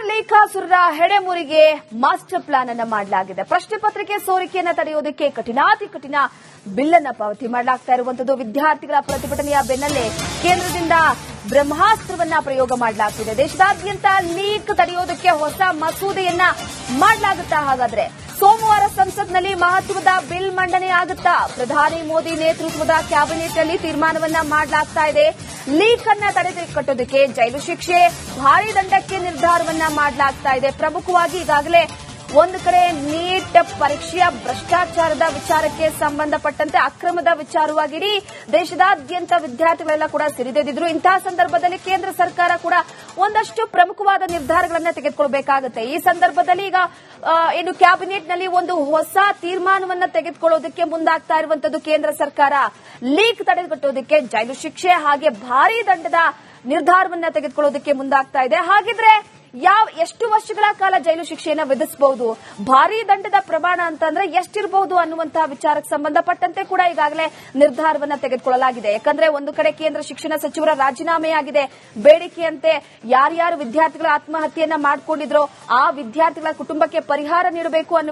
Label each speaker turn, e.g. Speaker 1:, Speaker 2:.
Speaker 1: ಲೇಖಾಸುರರ ಹೆಡೆಮುರಿಗೆ master plan ಅನ್ನ ಮಾಡಲಾಗಿದೆ. ಪ್ರಶ್ನೆ ಪತ್ರಿಕೆ ಸೋರಿಕೆಯನ್ನ ತಡೆಯುವುದಕ್ಕೆ ಕಠಿಣಾತಿ ಕಠಿಣ ಬಿಲ್ ಅನ್ನ ಪಾವತಿ ಮಾಡಲಾಗ್ತಾ ಇರುವಂತದ್ದು. ವಿದ್ಯಾರ್ಥಿಗಳ ಪ್ರತಿಭಟನೆಯ ಬೆನ್ನಲ್ಲೇ ಕೇಂದ್ರದಿಂದ ಬ್ರಹ್ಮಾಸ್ತ್ರವನ್ನ ಪ್ರಯೋಗ ಮಾಡಲಾಗ್ತಿದೆ. ದೇಶದಾದ್ಯಂತ ಲೀಕ್ ತಡೆಯೋದಕ್ಕೆ ಹೊಸ ಮಸೂದೆಯನ್ನ ಮಾಡಲಾಗುತ್ತಾ? ಹಾಗಾದ್ರೆ ಸೋಮವಾರ ಸಂಸತ್ನಲ್ಲಿ ಮಹತ್ವದ ಬಿಲ್ ಮಂಡನೆ ಆಗುತ್ತಾ? ಪ್ರಧಾನಿ ಮೋದಿ ನೇತೃತ್ವದ ಕ್ಯಾಬಿನೆಟ್ ನಲ್ಲಿ ತೀರ್ಮಾನವನ್ನ ಮಾಡಲಾಗ್ತಾ ಇದೆ. ಲೀಕ್ ಅನ್ನ ತಡೆಗಟ್ಟೋದಕ್ಕೆ ಜೈಲು ಶಿಕ್ಷೆ, ಭಾರೀ ದಂಡಕ್ಕೆ ನಿರ್ಧಾರವನ್ನ ಮಾಡಲಾಗ್ತಾ ಇದೆ. ಪ್ರಮುಖವಾಗಿ ಈಗಾಗಲೇ ಒಂದು ಕಡೆ ನೀಟ್ ಪರೀಕ್ಷೆಯ ಭ್ರಷ್ಟಾಚಾರದ ವಿಚಾರಕ್ಕೆ ಸಂಬಂಧಪಟ್ಟಂತೆ ಅಕ್ರಮದ ವಿಚಾರವಾಗಿ ಇಡೀ ದೇಶದಾದ್ಯಂತ ವಿದ್ಯಾರ್ಥಿಗಳೆಲ್ಲ ಕೂಡ ಸಿರಿದೆದ್ದಿದ್ರು. ಇಂತಹ ಸಂದರ್ಭದಲ್ಲಿ ಕೇಂದ್ರ ಸರ್ಕಾರ ಕೂಡ ಒಂದಷ್ಟು ಪ್ರಮುಖವಾದ ನಿರ್ಧಾರಗಳನ್ನು ತೆಗೆದುಕೊಳ್ಳಬೇಕಾಗುತ್ತೆ. ಈ ಸಂದರ್ಭದಲ್ಲಿ ಈಗ ಏನು ಕ್ಯಾಬಿನೆಟ್ನಲ್ಲಿ ಒಂದು ಹೊಸ ತೀರ್ಮಾನವನ್ನ ತೆಗೆದುಕೊಳ್ಳೋದಕ್ಕೆ ಮುಂದಾಗ್ತಾ ಇರುವಂತದ್ದು ಕೇಂದ್ರ ಸರ್ಕಾರ. ಲೀಕ್ ತಡೆಗಟ್ಟೋದಕ್ಕೆ ಜೈಲು ಶಿಕ್ಷೆ ಹಾಗೆ ಭಾರೀ ದಂಡದ ನಿರ್ಧಾರವನ್ನ ತೆಗೆದುಕೊಳ್ಳೋದಕ್ಕೆ ಮುಂದಾಗ್ತಾ ಇದೆ. ಹಾಗಿದ್ರೆ ಎಷ್ಟು ವರ್ಷಗಳ ಕಾಲ ಜೈಲು ಶಿಕ್ಷೆಯನ್ನು ವಿಧಿಸಬಹುದು, ಭಾರೀ ದಂಡದ ಪ್ರಮಾಣ ಅಂತಂದ್ರೆ ಎಷ್ಟಿರಬಹುದು ಅನ್ನುವಂತಹ ವಿಚಾರಕ್ಕೆ ಸಂಬಂಧಪಟ್ಟಂತೆ ಕೂಡ ಈಗಾಗಲೇ ನಿರ್ಧಾರವನ್ನ ತೆಗೆದುಕೊಳ್ಳಲಾಗಿದೆ. ಯಾಕಂದ್ರೆ ಒಂದು ಕಡೆ ಕೇಂದ್ರ ಶಿಕ್ಷಣ ಸಚಿವರ ರಾಜೀನಾಮೆಯಾಗಿದೆ. ಬೇಡಿಕೆಯಂತೆ ಯಾರ್ಯಾರು ವಿದ್ಯಾರ್ಥಿಗಳ ಆತ್ಮಹತ್ಯೆಯನ್ನ ಮಾಡಿಕೊಂಡಿದ್ರೋ ಆ ವಿದ್ಯಾರ್ಥಿಗಳ ಕುಟುಂಬಕ್ಕೆ ಪರಿಹಾರ ನೀಡಬೇಕು ಅನ್ನುವ